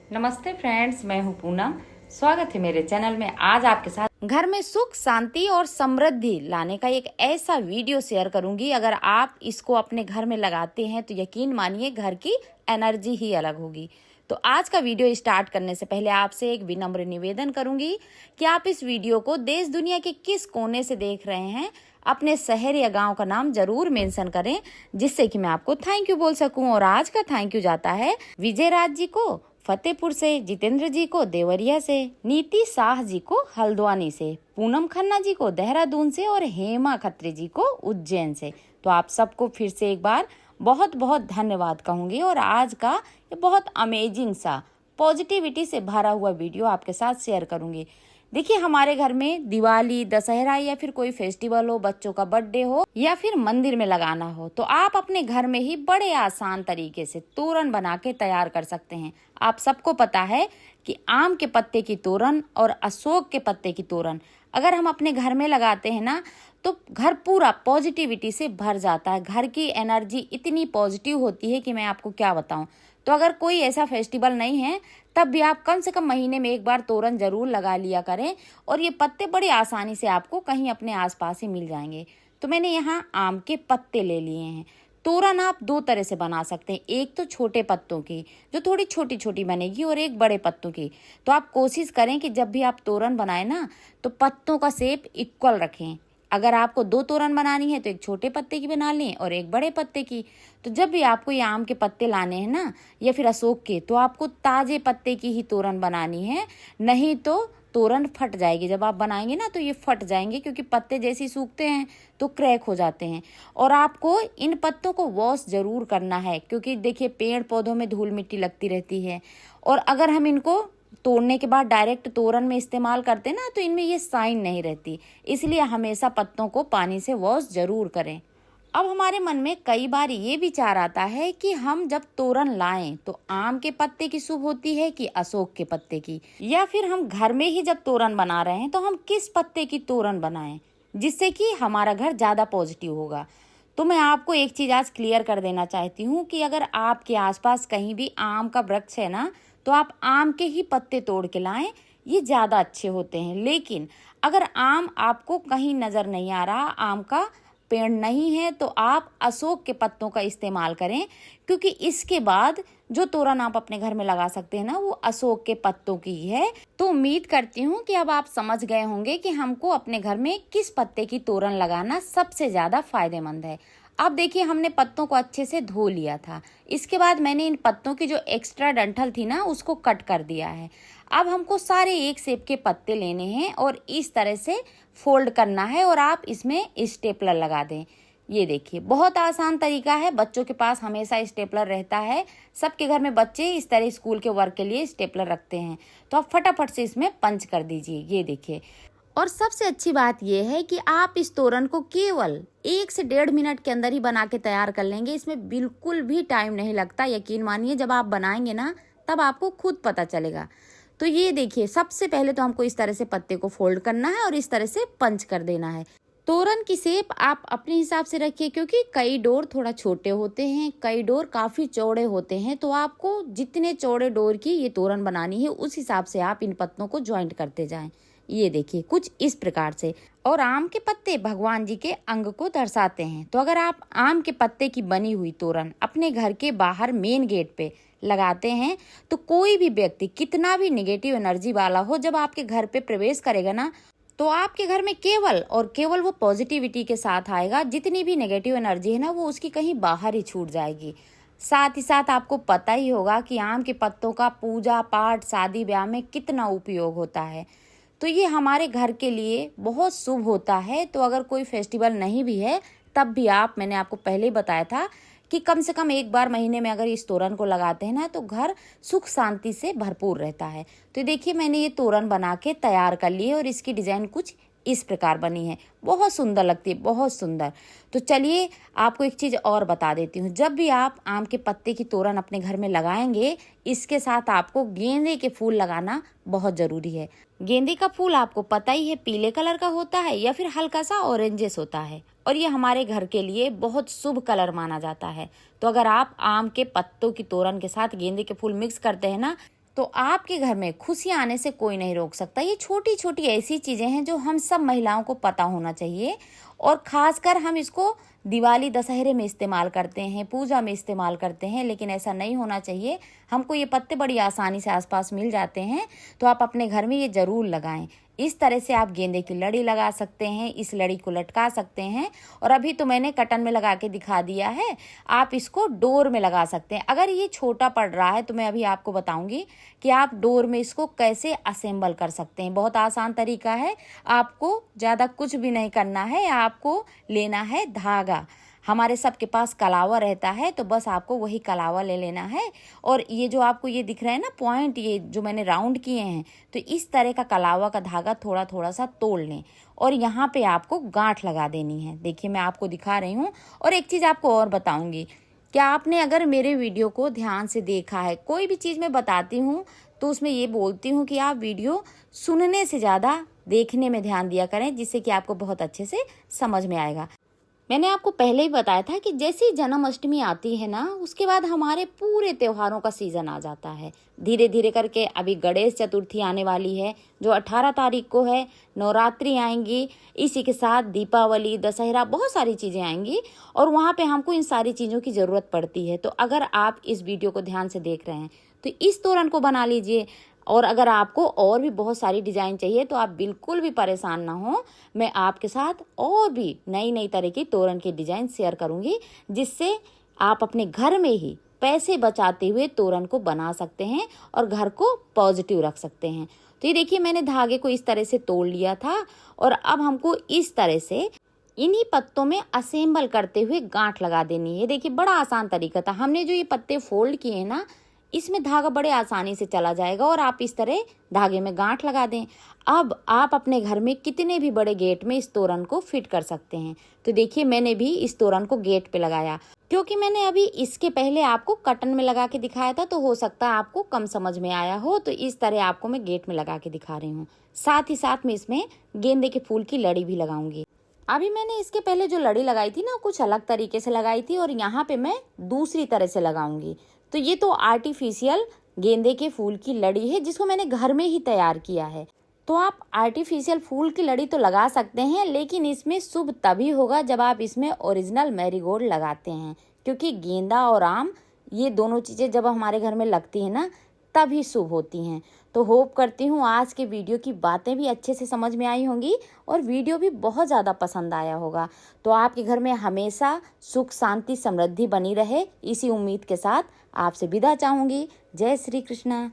नमस्ते फ्रेंड्स, मैं हूं पूनम। स्वागत है मेरे चैनल में। आज आपके साथ घर में सुख शांति और समृद्धि लाने का एक ऐसा वीडियो शेयर करूंगी। अगर आप इसको अपने घर में लगाते हैं तो यकीन मानिए घर की एनर्जी ही अलग होगी। तो आज का वीडियो स्टार्ट करने से पहले आपसे एक विनम्र निवेदन करूंगी कि आप इस वीडियो को देश दुनिया के किस कोने से देख रहे हैं, अपने शहर या गांव का नाम जरूर मेंशन करें, जिससे कि मैं आपको थैंक यू बोल सकूं। और आज का थैंक यू जाता है विजय राज जी को फतेहपुर से, जितेंद्र जी को देवरिया से, नीति शाह जी को हल्द्वानी से, पूनम खन्ना जी को देहरादून से और हेमा खत्री जी को उज्जैन से। तो आप सबको फिर से एक बार बहुत बहुत धन्यवाद कहूंगी। और आज का ये बहुत अमेजिंग सा पॉजिटिविटी से भरा हुआ वीडियो आपके साथ शेयर करूंगी। देखिए, हमारे घर में दिवाली, दशहरा या फिर कोई फेस्टिवल हो, बच्चों का बर्थडे हो या फिर मंदिर में लगाना हो, तो आप अपने घर में ही बड़े आसान तरीके से तोरण बना के तैयार कर सकते हैं। आप सबको पता है कि आम के पत्ते की तोरण और अशोक के पत्ते की तोरण अगर हम अपने घर में लगाते हैं ना, तो घर पूरा पॉजिटिविटी से भर जाता है। घर की एनर्जी इतनी पॉजिटिव होती है कि मैं आपको क्या बताऊं। तो अगर कोई ऐसा फेस्टिवल नहीं है, तब भी आप कम से कम महीने में एक बार तोरण जरूर लगा लिया करें। और ये पत्ते बड़ी आसानी से आपको कहीं अपने आसपास ही मिल जाएंगे। तो मैंने यहाँ आम के पत्ते ले लिए हैं। तोरण आप दो तरह से बना सकते हैं, एक तो छोटे पत्तों की जो थोड़ी छोटी छोटी बनेगी, और एक बड़े पत्तों की। तो आप कोशिश करें कि जब भी आप तोरण बनाए ना, तो पत्तों का शेप इक्वल रखें। अगर आपको दो तोरण बनानी है तो एक छोटे पत्ते की बना लें और एक बड़े पत्ते की। तो जब भी आपको ये आम के पत्ते लाने हैं ना, या फिर अशोक के, तो आपको ताजे पत्ते की ही तोरण बनानी है, नहीं तो तोरण फट जाएगी। जब आप बनाएंगे ना तो ये फट जाएंगे, क्योंकि पत्ते जैसे ही सूखते हैं तो क्रैक हो जाते हैं। और आपको इन पत्तों को वॉश जरूर करना है, क्योंकि देखिए पेड़ पौधों में धूल मिट्टी लगती रहती है। और अगर हम इनको तोड़ने के बाद डायरेक्ट तोरण में इस्तेमाल करते हैं ना, तो इनमें ये साइन नहीं रहती। इसलिए हमेशा पत्तों को पानी से वॉश जरूर करें। अब हमारे मन में कई बार ये विचार आता है कि हम जब तोरण लाएं तो आम के पत्ते की शुभ होती है कि अशोक के पत्ते की, या फिर हम घर में ही जब तोरण बना रहे हैं तो हम किस पत्ते की तोरण बनाएं जिससे कि हमारा घर ज्यादा पॉजिटिव होगा। तो मैं आपको एक चीज आज क्लियर कर देना चाहती हूँ कि अगर आपके आसपास कहीं भी आम का वृक्ष है ना, तो आप आम के ही पत्ते तोड़ के लाएं, ये ज्यादा अच्छे होते हैं। लेकिन अगर आम आपको कहीं नजर नहीं आ रहा, आम का पेड़ नहीं है, तो आप अशोक के पत्तों का इस्तेमाल करें, क्योंकि इसके बाद जो तोरण आप अपने घर में लगा सकते हैं ना, वो अशोक के पत्तों की है। तो उम्मीद करती हूँ कि अब आप समझ गए होंगे कि हमको अपने घर में किस पत्ते की तोरण लगाना सबसे ज्यादा फायदेमंद है। अब देखिए, हमने पत्तों को अच्छे से धो लिया था। इसके बाद मैंने इन पत्तों की जो एक्स्ट्रा डंठल थी ना, उसको कट कर दिया है। अब हमको सारे एक शेप के पत्ते लेने हैं और इस तरह से फोल्ड करना है, और आप इसमें स्टेपलर लगा दें। ये देखिए, बहुत आसान तरीका है। बच्चों के पास हमेशा स्टेपलर रहता है। सबके घर में बच्चे इस तरह स्कूल के वर्क के लिए स्टेपलर रखते हैं। तो आप फटाफट से इसमें पंच कर दीजिए। ये देखिए, और सबसे अच्छी बात यह है कि आप इस तोरण को केवल 1 से 1.5 मिनट के अंदर ही बना के तैयार कर लेंगे। इसमें बिल्कुल भी टाइम नहीं लगता। यकीन मानिए, जब आप बनाएंगे ना, तब आपको खुद पता चलेगा। तो ये देखिए, सबसे पहले तो हमको इस तरह से पत्ते को फोल्ड करना है और इस तरह से पंच कर देना है। तोरण की शेप आप अपने हिसाब से रखिए, क्योंकि कई डोर थोड़ा छोटे होते हैं, कई डोर काफी चौड़े होते हैं। तो आपको जितने चौड़े डोर की ये तोरण बनानी है, उस हिसाब से आप इन पत्तों को ज्वाइंट करते जाएं। ये देखिए, कुछ इस प्रकार से। और आम के पत्ते भगवान जी के अंग को दर्शाते हैं। तो अगर आप आम के पत्ते की बनी हुई तोरण अपने घर के बाहर मेन गेट पे लगाते हैं, तो कोई भी व्यक्ति कितना भी नेगेटिव एनर्जी वाला हो, जब आपके घर पे प्रवेश करेगा ना, तो आपके घर में केवल और केवल वो पॉजिटिविटी के साथ आएगा। जितनी भी नेगेटिव एनर्जी है ना, वो उसकी कहीं बाहर ही छूट जाएगी। साथ ही साथ आपको पता ही होगा कि आम के पत्तों का पूजा पाठ, शादी ब्याह में कितना उपयोग होता है। तो ये हमारे घर के लिए बहुत शुभ होता है। तो अगर कोई फेस्टिवल नहीं भी है, तब भी आप, मैंने आपको पहले ही बताया था कि कम से कम एक बार महीने में अगर इस तोरण को लगाते हैं ना, तो घर सुख शांति से भरपूर रहता है। तो देखिए, मैंने ये तोरण बना के तैयार कर लिए और इसकी डिजाइन कुछ इस प्रकार बनी है। बहुत सुंदर लगती है, बहुत सुंदर। तो चलिए, आपको एक चीज और बता देती हूँ। जब भी आप आम के पत्ते की तोरण अपने घर में लगाएंगे, इसके साथ आपको गेंदे के फूल लगाना बहुत जरूरी है। गेंदे का फूल आपको पता ही है, पीले कलर का होता है या फिर हल्का सा ऑरेंजेस होता है, और ये हमारे घर के लिए बहुत शुभ कलर माना जाता है। तो अगर आप आम के पत्तों की तोरण के साथ गेंदे के फूल मिक्स करते हैं ना, तो आपके घर में खुशियाँ आने से कोई नहीं रोक सकता। ये छोटी छोटी ऐसी चीज़ें हैं जो हम सब महिलाओं को पता होना चाहिए, और ख़ासकर हम इसको दिवाली दशहरे में इस्तेमाल करते हैं, पूजा में इस्तेमाल करते हैं, लेकिन ऐसा नहीं होना चाहिए। हमको ये पत्ते बड़ी आसानी से आसपास मिल जाते हैं, तो आप अपने घर में ये ज़रूर लगाएं। इस तरह से आप गेंदे की लड़ी लगा सकते हैं, इस लड़ी को लटका सकते हैं, और अभी तो मैंने कटन में लगा के दिखा दिया है, आप इसको डोर में लगा सकते हैं। अगर ये छोटा पड़ रहा है तो मैं अभी आपको बताऊंगी कि आप डोर में इसको कैसे असेंबल कर सकते हैं। बहुत आसान तरीका है, आपको ज़्यादा कुछ भी नहीं करना है, आपको लेना है धागा। हमारे सबके पास कलावा रहता है, तो बस आपको वही कलावा ले लेना है, और ये जो आपको ये दिख रहा है ना पॉइंट, ये जो मैंने राउंड किए हैं, तो इस तरह का कलावा का धागा थोड़ा थोड़ा सा तोड़ लें, और यहाँ पे आपको गांठ लगा देनी है। देखिए मैं आपको दिखा रही हूँ। और एक चीज़ आपको और बताऊँगी, क्या आपने अगर मेरे वीडियो को ध्यान से देखा है, कोई भी चीज़ मैं बताती हूँ तो उसमें ये बोलती हूँ कि आप वीडियो सुनने से ज़्यादा देखने में ध्यान दिया करें, जिससे कि आपको बहुत अच्छे से समझ में आएगा। मैंने आपको पहले ही बताया था कि जैसे ही जन्माष्टमी आती है ना, उसके बाद हमारे पूरे त्योहारों का सीजन आ जाता है धीरे धीरे करके। अभी गणेश चतुर्थी आने वाली है जो 18 तारीख को है, नवरात्रि आएंगी, इसी के साथ दीपावली, दशहरा, बहुत सारी चीज़ें आएंगी, और वहाँ पे हमको इन सारी चीज़ों की ज़रूरत पड़ती है। तो अगर आप इस वीडियो को ध्यान से देख रहे हैं तो इस तोरण को बना लीजिए। और अगर आपको और भी बहुत सारी डिज़ाइन चाहिए तो आप बिल्कुल भी परेशान ना हो, मैं आपके साथ और भी नई नई तरह की तोरण की डिज़ाइन शेयर करूंगी, जिससे आप अपने घर में ही पैसे बचाते हुए तोरण को बना सकते हैं और घर को पॉजिटिव रख सकते हैं। तो ये देखिए मैंने धागे को इस तरह से तोड़ लिया था, और अब हमको इस तरह से इन्हीं पत्तों में असेंबल करते हुए गांठ लगा देनी है। देखिए बड़ा आसान तरीका था। हमने जो ये पत्ते फोल्ड किए हैं ना, इसमें धागा बड़े आसानी से चला जाएगा, और आप इस तरह धागे में गांठ लगा दें। अब आप अपने घर में कितने भी बड़े गेट में इस तोरण को फिट कर सकते हैं। तो देखिए मैंने भी इस तोरण को गेट पे लगाया, क्योंकि मैंने अभी इसके पहले आपको कटन में लगा के दिखाया था, तो हो सकता है आपको कम समझ में आया हो, तो इस तरह आपको मैं गेट में लगा के दिखा रही हूँ। साथ ही साथ में इसमें गेंदे के फूल की लड़ी भी लगाऊंगी। अभी मैंने इसके पहले जो लड़ी लगाई थी ना, कुछ अलग तरीके से लगाई थी, और यहाँ पे मैं दूसरी तरह से लगाऊंगी। तो ये तो आर्टिफिशियल गेंदे के फूल की लड़ी है, जिसको मैंने घर में ही तैयार किया है। तो आप आर्टिफिशियल फूल की लड़ी तो लगा सकते हैं, लेकिन इसमें शुभ तभी होगा जब आप इसमें ओरिजिनल मैरीगोल्ड लगाते हैं, क्योंकि गेंदा और आम ये दोनों चीज़ें जब हमारे घर में लगती हैं ना, तभी शुभ होती हैं। तो होप करती हूँ आज के वीडियो की बातें भी अच्छे से समझ में आई होंगी, और वीडियो भी बहुत ज़्यादा पसंद आया होगा। तो आपके घर में हमेशा सुख, शांति, समृद्धि बनी रहे, इसी उम्मीद के साथ आपसे विदा चाहूँगी। जय श्री कृष्णा।